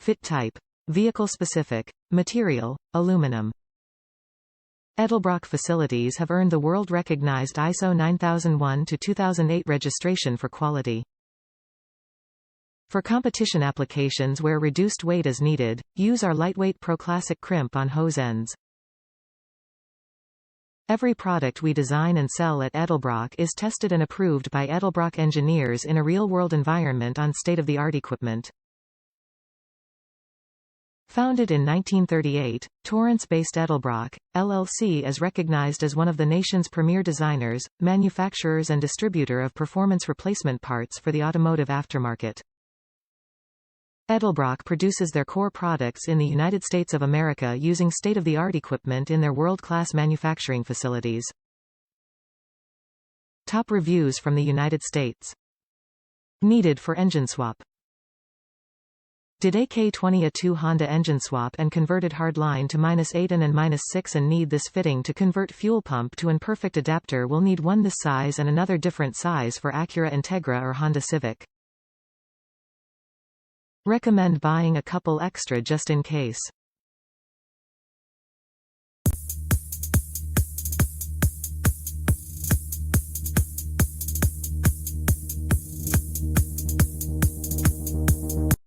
Fit type. Vehicle specific. Material. Aluminum. Edelbrock facilities have earned the world-recognized ISO 9001-2008 registration for quality. For competition applications where reduced weight is needed, use our lightweight ProClassic Crimp-On hose ends. Every product we design and sell at Edelbrock is tested and approved by Edelbrock engineers in a real-world environment on state-of-the-art equipment. Founded in 1938, Torrance-based Edelbrock, LLC is recognized as one of the nation's premier designers, manufacturers and distributor of performance replacement parts for the automotive aftermarket. Edelbrock produces their core products in the United States of America using state-of-the-art equipment in their world-class manufacturing facilities. Top reviews from the United States. Needed for engine swap. Did a K20A2 Honda engine swap and converted hardline to -8 and -6 and need this fitting to convert fuel pump to an perfect adapter will need one this size and another different size for Acura Integra or Honda Civic. Recommend buying a couple extra just in case.